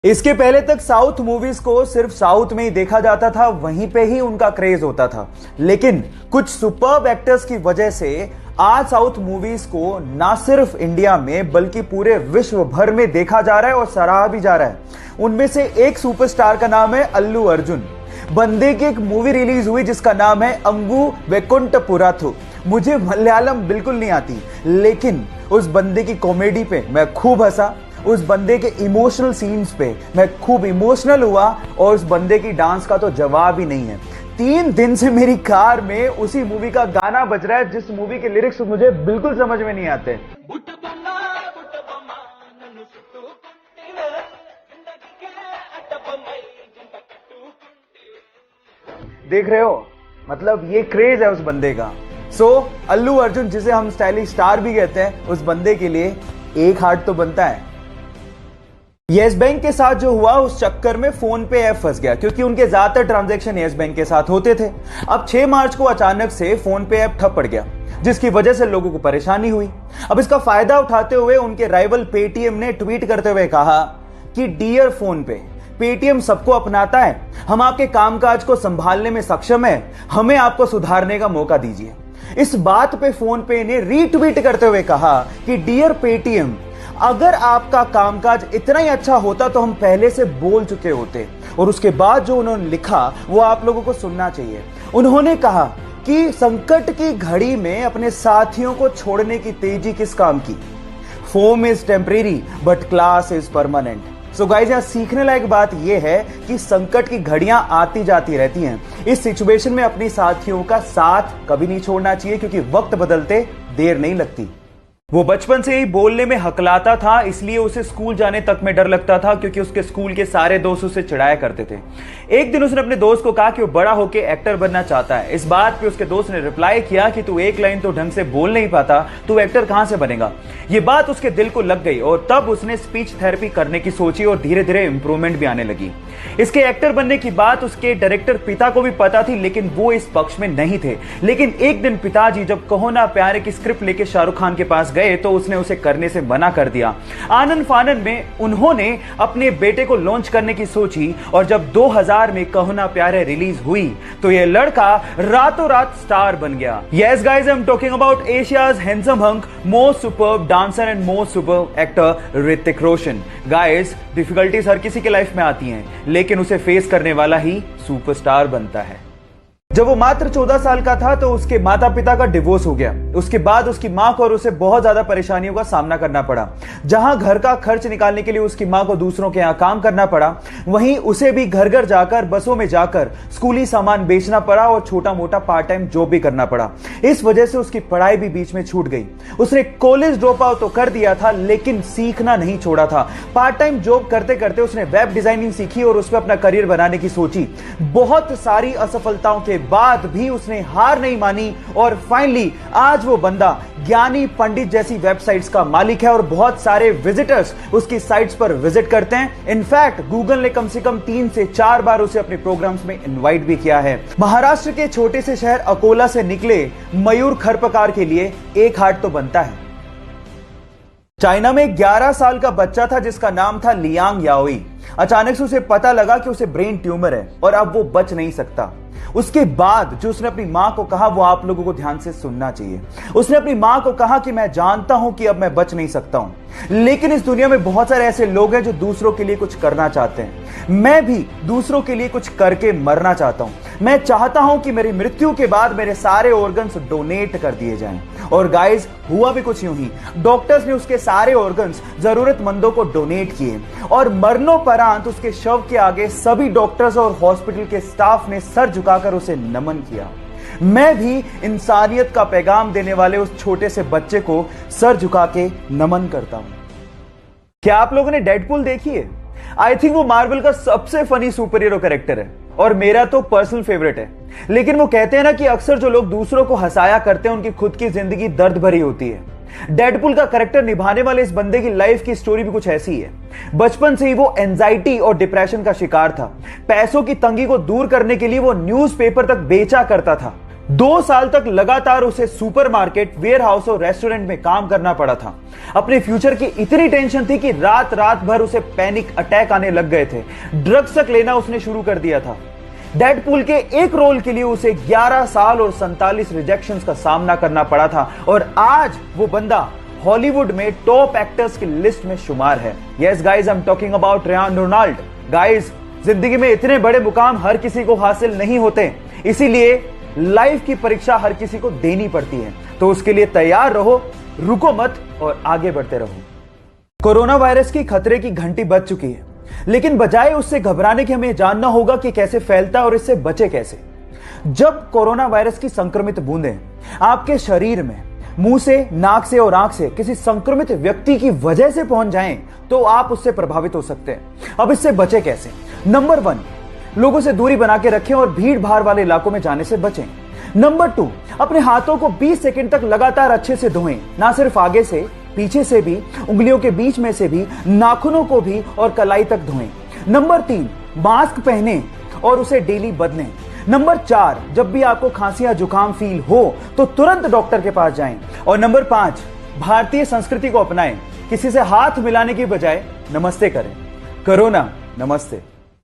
इसके पहले तक साउथ मूवीज को सिर्फ साउथ में ही देखा जाता था, वहीं पे ही उनका क्रेज होता था। लेकिन कुछ सुपर्ब एक्टर्स की वजह से आज साउथ मूवीज को ना सिर्फ इंडिया में बल्कि पूरे विश्व भर में देखा जा रहा है और सराहा भी जा रहा है। उनमें से एक सुपरस्टार का नाम है अल्लू अर्जुन। बंदे की एक मूवी रिलीज हुई जिसका नाम है अंगू वैकुंठपुरथु। मुझे मलयालम बिल्कुल नहीं आती, लेकिन उस बंदे की कॉमेडी पे मैं खूब हंसा, उस बंदे के इमोशनल सीन्स पे मैं खूब इमोशनल हुआ और उस बंदे की डांस का तो जवाब ही नहीं है। 3 दिन से मेरी कार में उसी मूवी का गाना बज रहा है जिस मूवी के लिरिक्स मुझे बिल्कुल समझ में नहीं आते। देख रहे हो, मतलब ये क्रेज है उस बंदे का। अल्लू अर्जुन, जिसे हम स्टाइलिश स्टार भी कहते हैं, उस बंदे के लिए एक हार्ट तो बनता है। येस बैंक के साथ जो हुआ उस चक्कर में फोन पे ऐप फंस गया, क्योंकि उनके ज्यादातर ट्रांजैक्शन येस बैंक के साथ होते थे। अब 6 मार्च को अचानक से फोन पे ऐप ठप पड़ गया, जिसकी वजह से लोगों को परेशानी हुई। अब इसका फायदा उठाते हुए उनके राइवल पेटीएम ने ट्वीट करते हुए कहा कि डियर फोन पे, पेटीएम सबको अपनाता है, हम आपके कामकाज को संभालने में सक्षम है, हमें आपको सुधारने का मौका दीजिए। इस बात पे फोन पे ने रीट्वीट करते हुए कहा कि डियर पेटीएम, अगर आपका कामकाज इतना ही अच्छा होता तो हम पहले से बोल चुके होते। और उसके बाद जो उन्होंने लिखा वो आप लोगों को सुनना चाहिए। उन्होंने कहा कि संकट की घड़ी में अपने साथियों को छोड़ने की तेजी किस काम की। Foam is temporary but class is permanent. So guys, यहां सीखने लायक बात यह है कि संकट की घड़ियां आती जाती रहती हैं। इस सिचुएशन में अपने साथियों का साथ कभी नहीं छोड़ना चाहिए, क्योंकि वक्त बदलते देर नहीं लगती। वो बचपन से ही बोलने में हकलाता था, इसलिए उसे स्कूल जाने तक में डर लगता था, क्योंकि उसके स्कूल के सारे दोस्त उसे चिढ़ाया करते थे। एक दिन उसने अपने दोस्त को कहा कि वो बड़ा होकर एक्टर बनना चाहता है। इस बात पे उसके दोस्त ने रिप्लाई किया कि तू एक लाइन तो ढंग से बोल नहीं पाता, तू एक्टर कहां से बनेगा। ये बात उसके दिल को लग गई और तब उसने स्पीच थेरेपी करने की सोची और धीरे धीरे इंप्रूवमेंट भी आने लगी। इसके एक्टर बनने की बात उसके डायरेक्टर पिता को भी पता थी, लेकिन वो इस पक्ष में नहीं थे। लेकिन एक दिन पिताजी जब कहो ना प्यारे की स्क्रिप्ट लेके शाहरुख खान के पास गए तो उसने उसे करने से मना कर दिया। आनन फानन में उन्होंने अपने बेटे को लॉन्च करने की सोची और जब 2000 में कहो ना प्यारे रिलीज हुई तो यह लड़का रातों रात स्टार बन गया। Yes guys, I am talking about Asia's handsome hunk, most superb dancer and most superb actor Hrithik Roshan. Guys, difficulties हर किसी के लाइफ में आती हैं, लेकिन उसे फेस करने वाला ही सुपरस्टार बनता है। जब वो मात्र 14 साल का था तो उसके माता पिता का डिवोर्स हो गया। उसके बाद उसकी मां को और उसे बहुत ज्यादा परेशानियों का सामना करना पड़ा। जहां घर का खर्च निकालने के लिए उसकी मां को दूसरों के यहां काम करना पड़ा, वहीं उसे भी घर घर जाकर, बसों में जाकर स्कूली सामान बेचना पड़ा और छोटा मोटा पार्ट टाइम जॉब भी करना पड़ा। इस वजह से उसकी पढ़ाई भी बीच में छूट गई। उसने कॉलेज ड्रॉप आउट तो कर दिया था, लेकिन सीखना नहीं छोड़ा था। पार्ट टाइम जॉब करते करते उसने वेब डिजाइनिंग सीखी और उसमें अपना करियर बनाने की सोची। बहुत सारी असफलताओं के बाद भी उसने हार नहीं मानी और फाइनली आज वो बंदा ज्ञानी पंडित जैसी वेबसाइट्स का मालिक है और बहुत सारे विजिटर्स उसकी साइट्स पर विजिट करते हैं। इनफैक्ट गूगल ने कम से कम 3 से 4 बार उसे अपने प्रोग्राम्स में इनवाइट भी किया है। महाराष्ट्र के छोटे से शहर अकोला से निकले मयूर खरपकार के लिए एक हार्ट तो बनता है। चाइना में 11 साल का बच्चा था जिसका नाम था लियांग याओई। अचानक से उसे पता लगा कि उसे ब्रेन ट्यूमर है और अब वो बच नहीं सकता। उसके बाद जो उसने अपनी मां को कहा वो आप लोगों को ध्यान से सुनना चाहिए। उसने अपनी मां को कहा कि मैं जानता हूं कि अब मैं बच नहीं सकता हूं, लेकिन इस दुनिया में बहुत सारे ऐसे लोग हैं जो दूसरों के लिए कुछ करना चाहते हैं। मैं भी दूसरों के लिए कुछ करके मरना चाहता हूं। मैं चाहता हूं कि मेरी मृत्यु के बाद मेरे सारे ऑर्गन्स डोनेट कर दिए जाएं। और गाइस, हुआ भी कुछ यूं ही। डॉक्टर्स ने उसके सारे ऑर्गन्स जरूरतमंदों को डोनेट किए और मरणोपरांत उसके शव के आगे सभी डॉक्टर्स और हॉस्पिटल के स्टाफ ने सर झुकाकर उसे नमन किया। मैं भी इंसानियत का पैगाम देने वाले उस छोटे से बच्चे को सर झुका के नमन करता हूं। क्या आप लोगों ने डेडपूल देखी है? आई थिंक वो मार्वल का सबसे फनी सुपर हीरो कैरेक्टर है और मेरा तो पर्सनल फेवरेट है। लेकिन वो कहते हैं ना कि अक्सर जो लोग दूसरों को हंसाया करते हैं उनकी खुद की जिंदगी दर्द भरी होती है। डेडपूल का कैरेक्टर निभाने वाले इस बंदे की लाइफ की स्टोरी भी कुछ ऐसी है। बचपन से ही वो एंजाइटी और डिप्रेशन का शिकार था। पैसों की तंगी को दूर करने के लिए वो न्यूज़पेपर तक बेचा करता था। 2 साल तक लगातार उसे सुपरमार्केट, वेयरहाउस और रेस्टोरेंट में काम करना पड़ा था। अपने फ्यूचर की इतनी टेंशन थी कि रात रात भर उसे पैनिक अटैक आने लग गए थे। ड्रग्स तक लेना उसने शुरू कर दिया था। डेडपूल के एक रोल के लिए उसे 11 साल और 47 रिजेक्शंस का सामना करना पड़ा था और आज वो बंदा हॉलीवुड में टॉप एक्टर्स की लिस्ट में शुमार है। Yes guys, I am talking about Ryan Ronald. Guys, जिंदगी में इतने बड़े मुकाम हर किसी को हासिल नहीं होते, इसीलिए लाइफ की परीक्षा हर किसी को देनी पड़ती है। तो उसके लिए तैयार रहो, रुको मत और आगे बढ़ते रहो। कोरोना वायरस की खतरे की घंटी बज चुकी है, लेकिन बजाय उससे घबराने के हमें जानना होगा कि कैसे फैलता है और इससे बचे कैसे। जब कोरोना वायरस की संक्रमित बूंदें आपके शरीर में मुंह से, नाक से और आंख से किसी संक्रमित व्यक्ति की वजह से पहुंच जाएं, तो आप उससे प्रभावित हो सकते हैं। अब इससे बचे कैसे? नंबर 1, लोगों से दूरी बना के रखें और भीड़ भाड़ वाले इलाकों में जाने से बचें। नंबर 2, अपने हाथों को 20 सेकंड तक लगातार अच्छे से धोएं, ना सिर्फ आगे से, पीछे से भी, उंगलियों के बीच में से भी, नाखूनों को भी और कलाई तक धोएं। नंबर 3, मास्क पहनें और उसे डेली बदलें। नंबर 4, जब भी आपको खांसी या जुकाम फील हो तो तुरंत डॉक्टर के पास जाएं। और नंबर 5, भारतीय संस्कृति को अपनाएं, किसी से हाथ मिलाने की बजाय नमस्ते करें। कोरोना नमस्ते।